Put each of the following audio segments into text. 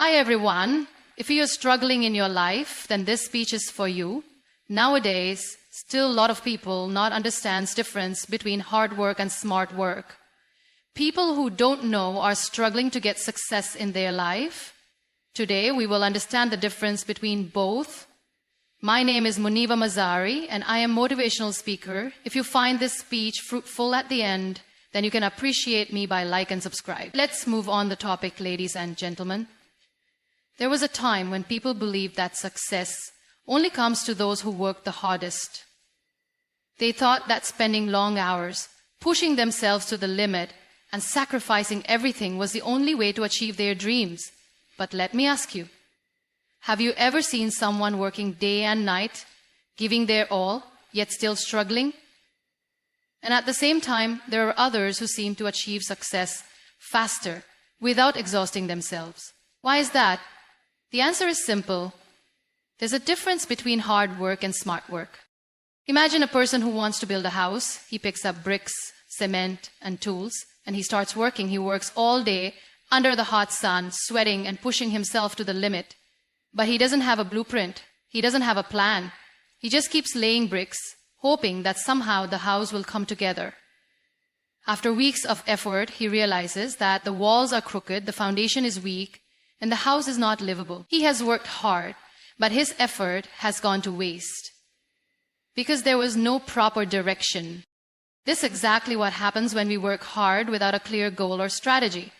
Hi everyone. If you're struggling in your life, then this speech is for you. Nowadays, still a lot of people not understands difference between hard work and smart work. People who don't know are struggling to get success in their life. Today, we will understand the difference between both. My name is Muniva Mazari, and I am a motivational speaker. If you find this speech fruitful at the end, then you can appreciate me by like and subscribe. Let's move on the topic, ladies and gentlemen. There was a time when people believed that success only comes to those who work the hardest. They thought that spending long hours, pushing themselves to the limit, and sacrificing everything was the only way to achieve their dreams. But let me ask you, have you ever seen someone working day and night, giving their all, yet still struggling? And at the same time, there are others who seem to achieve success faster, without exhausting themselves. Why is that? The answer is simple. There's a difference between hard work and smart work. Imagine a person who wants to build a house. He picks up bricks, cement, and tools, and he starts working. He works all day under the hot sun, sweating and pushing himself to the limit. But he doesn't have a blueprint. He doesn't have a plan. He just keeps laying bricks, hoping that somehow the house will come together. After weeks of effort, he realizes that the walls are crooked, the foundation is weak, and the house is not livable. He has worked hard, but his effort has gone to waste because there was no proper direction. This is exactly what happens when we work hard without a clear goal or strategy.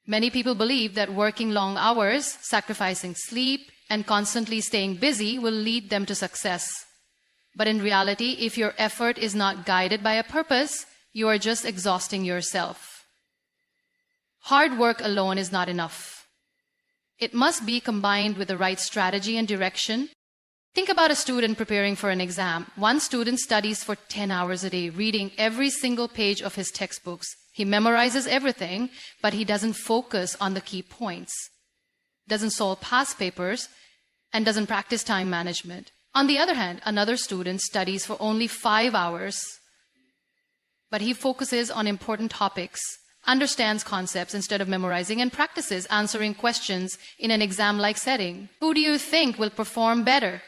Many people believe that working long hours, sacrificing sleep, and constantly staying busy will lead them to success. But in reality, if your effort is not guided by a purpose, you are just exhausting yourself. Hard work alone is not enough. It must be combined with the right strategy and direction. Think about a student preparing for an exam. One student studies for 10 hours a day, reading every single page of his textbooks. He memorizes everything, but he doesn't focus on the key points, doesn't solve past papers, and doesn't practice time management. On the other hand, another student studies for only 5 hours, but he focuses on important topics, understands concepts instead of memorizing, and practices answering questions in an exam-like setting. Who do you think will perform better?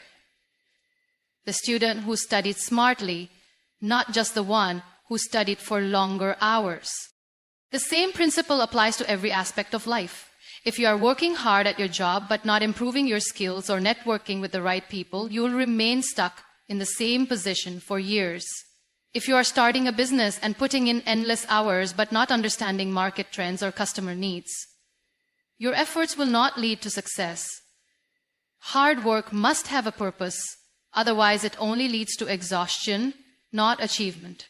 The student who studied smartly, not just the one who studied for longer hours. The same principle applies to every aspect of life. If you are working hard at your job but not improving your skills or networking with the right people, you will remain stuck in the same position for years. If you are starting a business and putting in endless hours but not understanding market trends or customer needs, your efforts will not lead to success. Hard work must have a purpose, otherwise it only leads to exhaustion, not achievement.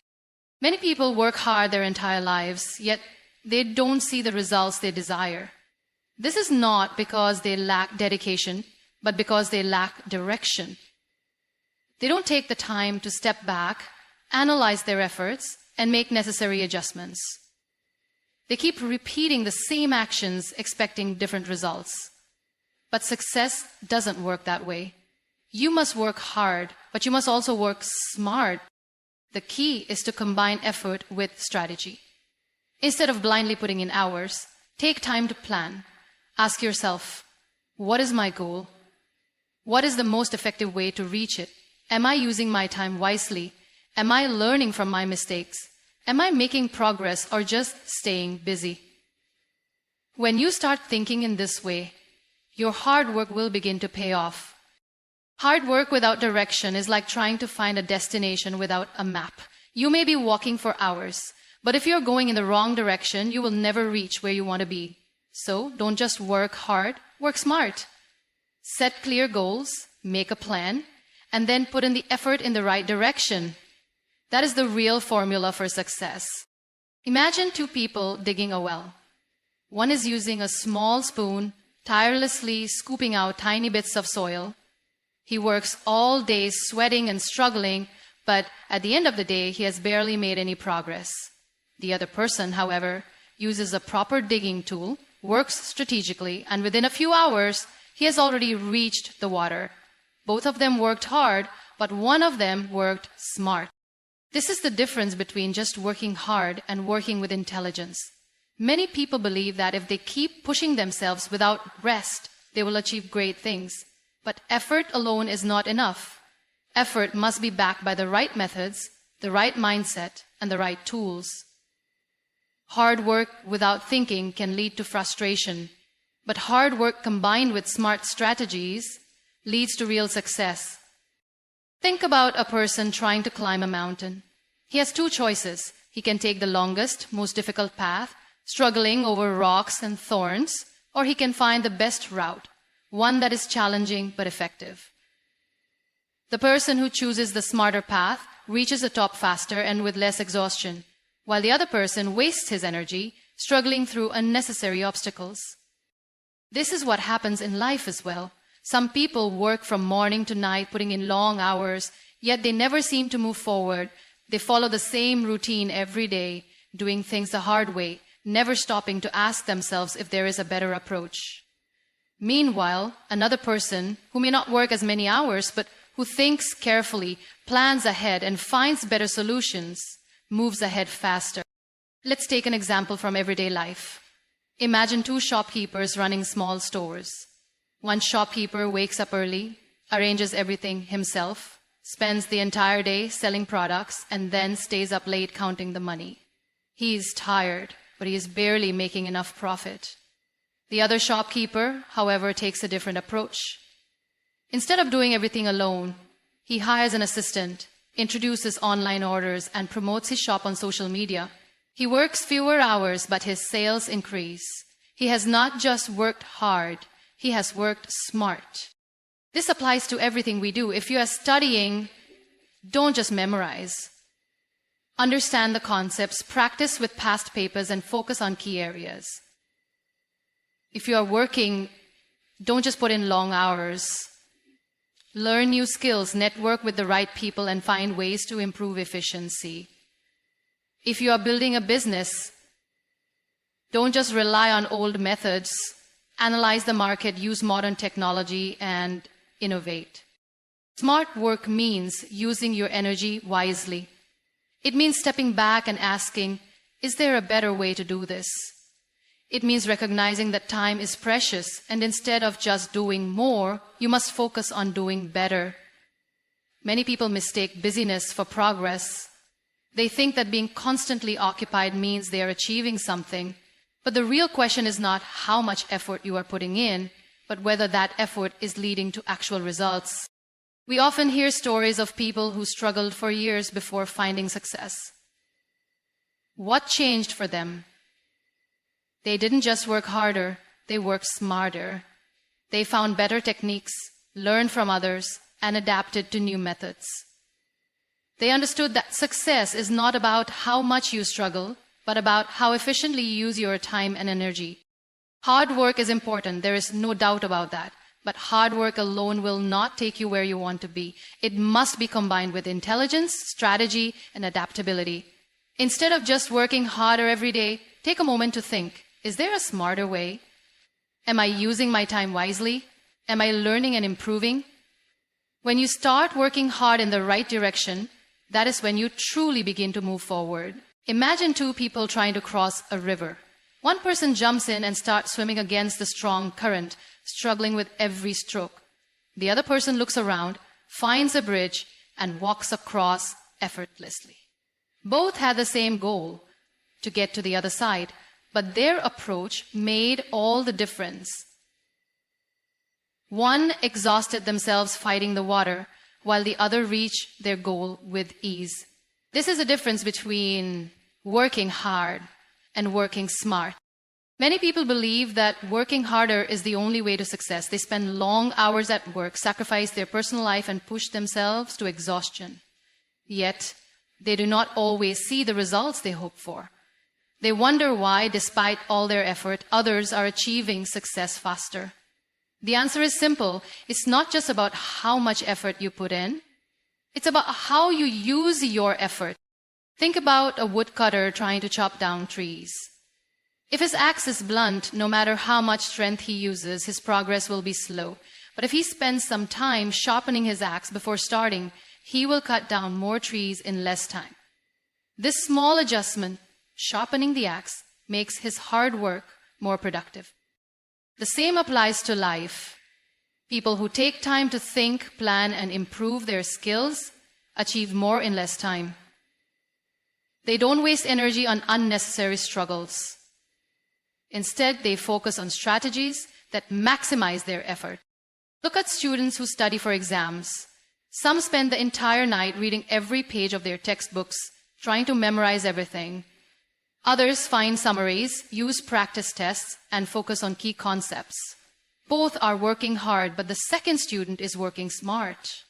Many people work hard their entire lives, yet they don't see the results they desire. This is not because they lack dedication, but because they lack direction. They don't take the time to step back, analyze their efforts, and make necessary adjustments. They keep repeating the same actions, expecting different results. But success doesn't work that way. You must work hard, but you must also work smart. The key is to combine effort with strategy. Instead of blindly putting in hours, take time to plan. Ask yourself, what is my goal? What is the most effective way to reach it? Am I using my time wisely? Am I learning from my mistakes? Am I making progress or just staying busy? When you start thinking in this way, your hard work will begin to pay off. Hard work without direction is like trying to find a destination without a map. You may be walking for hours, but if you're going in the wrong direction, you will never reach where you want to be. So don't just work hard, work smart. Set clear goals, make a plan, and then put in the effort in the right direction. That is the real formula for success. Imagine two people digging a well. One is using a small spoon, tirelessly scooping out tiny bits of soil. He works all day sweating and struggling, but at the end of the day, he has barely made any progress. The other person, however, uses a proper digging tool, works strategically, and within a few hours, he has already reached the water. Both of them worked hard, but one of them worked smart. This is the difference between just working hard and working with intelligence. Many people believe that if they keep pushing themselves without rest, they will achieve great things. But effort alone is not enough. Effort must be backed by the right methods, the right mindset, and the right tools. Hard work without thinking can lead to frustration, but hard work combined with smart strategies leads to real success. Think about a person trying to climb a mountain. He has two choices. He can take the longest, most difficult path, struggling over rocks and thorns, or he can find the best route, one that is challenging but effective. The person who chooses the smarter path reaches the top faster and with less exhaustion, while the other person wastes his energy struggling through unnecessary obstacles. This is what happens in life as well. Some people work from morning to night, putting in long hours, yet they never seem to move forward. They follow the same routine every day, doing things the hard way, never stopping to ask themselves if there is a better approach. Meanwhile, another person who may not work as many hours, but who thinks carefully, plans ahead, and finds better solutions, moves ahead faster. Let's take an example from everyday life. Imagine two shopkeepers running small stores. One shopkeeper wakes up early, arranges everything himself, spends the entire day selling products, and then stays up late counting the money. He is tired, but he is barely making enough profit. The other shopkeeper, however, takes a different approach. Instead of doing everything alone, he hires an assistant, introduces online orders, and promotes his shop on social media. He works fewer hours, but his sales increase. He has not just worked hard, he has worked smart. This applies to everything we do. If you are studying, don't just memorize. Understand the concepts, practice with past papers, and focus on key areas. If you are working, don't just put in long hours. Learn new skills, network with the right people, and find ways to improve efficiency. If you are building a business, don't just rely on old methods. Analyze the market, use modern technology, and innovate. Smart work means using your energy wisely. It means stepping back and asking, is there a better way to do this? It means recognizing that time is precious, and instead of just doing more, you must focus on doing better. Many people mistake busyness for progress. They think that being constantly occupied means they are achieving something. But the real question is not how much effort you are putting in, but whether that effort is leading to actual results. We often hear stories of people who struggled for years before finding success. What changed for them? They didn't just work harder, they worked smarter. They found better techniques, learned from others, and adapted to new methods. They understood that success is not about how much you struggle, but about how efficiently you use your time and energy. Hard work is important, there is no doubt about that. But hard work alone will not take you where you want to be. It must be combined with intelligence, strategy, and adaptability. Instead of just working harder every day, take a moment to think, is there a smarter way? Am I using my time wisely? Am I learning and improving? When you start working hard in the right direction, that is when you truly begin to move forward. Imagine two people trying to cross a river. One person jumps in and starts swimming against the strong current, struggling with every stroke. The other person looks around, finds a bridge, and walks across effortlessly. Both had the same goal, to get to the other side, but their approach made all the difference. One exhausted themselves fighting the water, while the other reached their goal with ease. This is the difference between working hard and working smart. Many people believe that working harder is the only way to success. They spend long hours at work, sacrifice their personal life, and push themselves to exhaustion. Yet, they do not always see the results they hope for. They wonder why, despite all their effort, others are achieving success faster. The answer is simple. It's not just about how much effort you put in. It's about how you use your effort. Think about a woodcutter trying to chop down trees. If his axe is blunt, no matter how much strength he uses, his progress will be slow. But if he spends some time sharpening his axe before starting, he will cut down more trees in less time. This small adjustment, sharpening the axe, makes his hard work more productive. The same applies to life. People who take time to think, plan, and improve their skills achieve more in less time. They don't waste energy on unnecessary struggles. Instead, they focus on strategies that maximize their effort. Look at students who study for exams. Some spend the entire night reading every page of their textbooks, trying to memorize everything. Others find summaries, use practice tests, and focus on key concepts. Both are working hard, but the second student is working smart.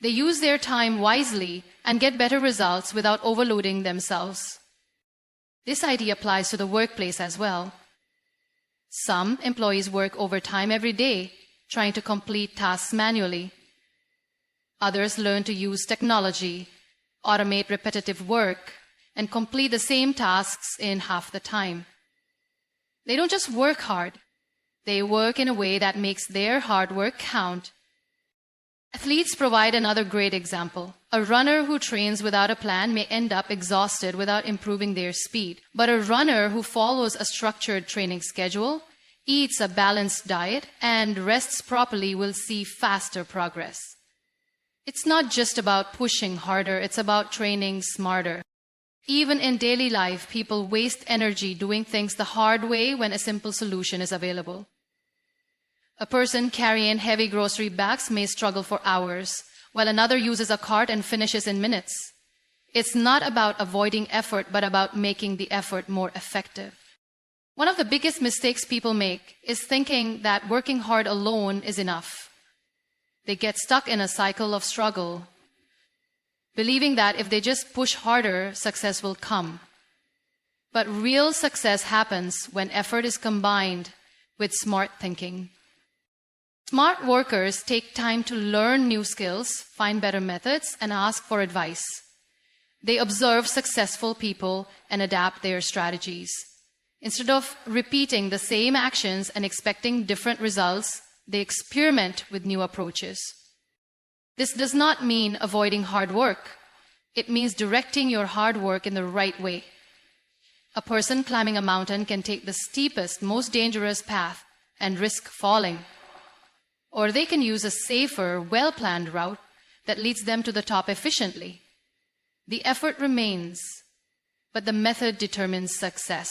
They use their time wisely and get better results without overloading themselves. This idea applies to the workplace as well. Some employees work overtime every day, trying to complete tasks manually. Others learn to use technology, automate repetitive work, and complete the same tasks in half the time. They don't just work hard. They work in a way that makes their hard work count. Athletes provide another great example. A runner who trains without a plan may end up exhausted without improving their speed. But a runner who follows a structured training schedule, eats a balanced diet, and rests properly will see faster progress. It's not just about pushing harder, it's about training smarter. Even in daily life, people waste energy doing things the hard way when a simple solution is available. A person carrying heavy grocery bags may struggle for hours, while another uses a cart and finishes in minutes. It's not about avoiding effort, but about making the effort more effective. One of the biggest mistakes people make is thinking that working hard alone is enough. They get stuck in a cycle of struggle, believing that if they just push harder, success will come. But real success happens when effort is combined with smart thinking. Smart workers take time to learn new skills, find better methods, and ask for advice. They observe successful people and adapt their strategies. Instead of repeating the same actions and expecting different results, they experiment with new approaches. This does not mean avoiding hard work. It means directing your hard work in the right way. A person climbing a mountain can take the steepest, most dangerous path and risk falling. Or they can use a safer, well-planned route that leads them to the top efficiently. The effort remains, but the method determines success.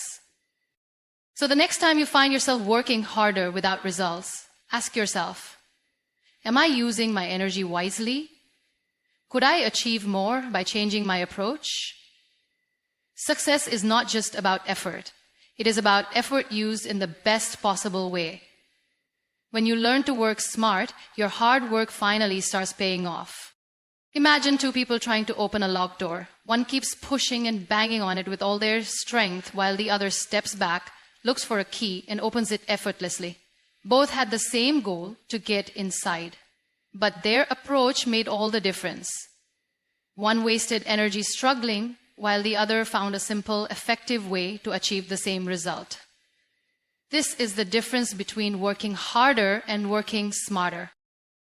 So the next time you find yourself working harder without results, ask yourself, am I using my energy wisely? Could I achieve more by changing my approach? Success is not just about effort. It is about effort used in the best possible way. When you learn to work smart, your hard work finally starts paying off. Imagine two people trying to open a locked door. One keeps pushing and banging on it with all their strength while the other steps back, looks for a key, and opens it effortlessly. Both had the same goal, to get inside. But their approach made all the difference. One wasted energy struggling, while the other found a simple, effective way to achieve the same result. This is the difference between working harder and working smarter.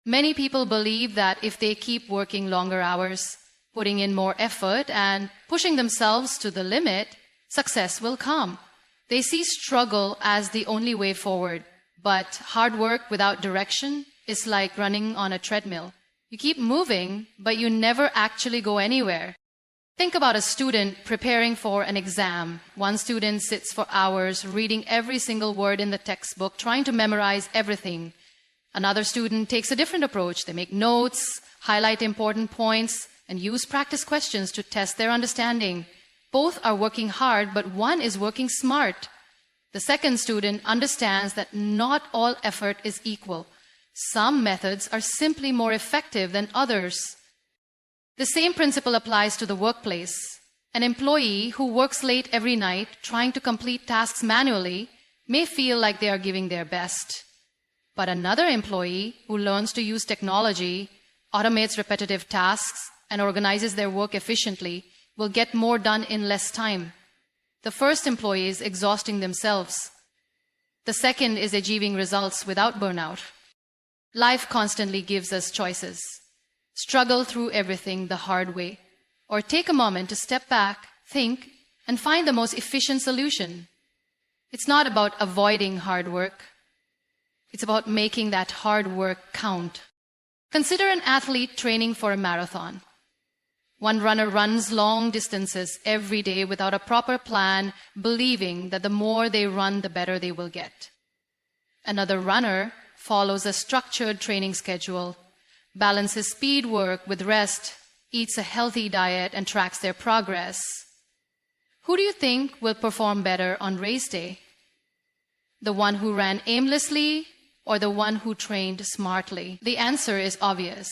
Many people believe that if they keep working longer hours, putting in more effort, and pushing themselves to the limit, success will come. They see struggle as the only way forward. But hard work without direction is like running on a treadmill. You keep moving, but you never actually go anywhere. Think about a student preparing for an exam. One student sits for hours reading every single word in the textbook, trying to memorize everything. Another student takes a different approach. They make notes, highlight important points, and use practice questions to test their understanding. Both are working hard, but one is working smart. The second student understands that not all effort is equal. Some methods are simply more effective than others. The same principle applies to the workplace. An employee who works late every night trying to complete tasks manually may feel like they are giving their best. But another employee who learns to use technology, automates repetitive tasks, and organizes their work efficiently will get more done in less time. The first employee is exhausting themselves. The second is achieving results without burnout. Life constantly gives us choices. Struggle through everything the hard way, or take a moment to step back, think, and find the most efficient solution. It's not about avoiding hard work. It's about making that hard work count. Consider an athlete training for a marathon. One runner runs long distances every day without a proper plan, believing that the more they run, the better they will get. Another runner follows a structured training schedule, balances speed work with rest, eats a healthy diet, and tracks their progress. Who do you think will perform better on race day? The one who ran aimlessly or the one who trained smartly? The answer is obvious.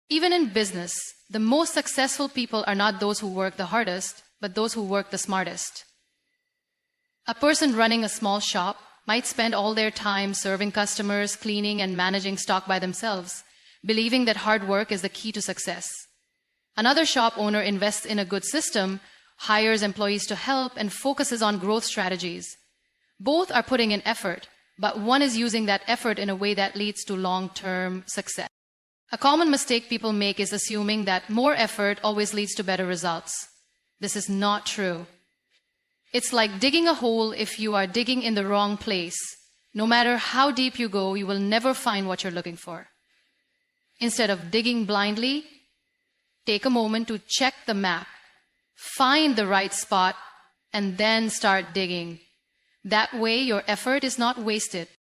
Even in business, the most successful people are not those who work the hardest, but those who work the smartest. A person running a small shop might spend all their time serving customers, cleaning, and managing stock by themselves, believing that hard work is the key to success. Another shop owner invests in a good system, hires employees to help, and focuses on growth strategies. Both are putting in effort, but one is using that effort in a way that leads to long-term success. A common mistake people make is assuming that more effort always leads to better results. This is not true. It's like digging a hole. If you are digging in the wrong place, no matter how deep you go, you will never find what you're looking for. Instead of digging blindly, take a moment to check the map, find the right spot, and then start digging. That way, your effort is not wasted.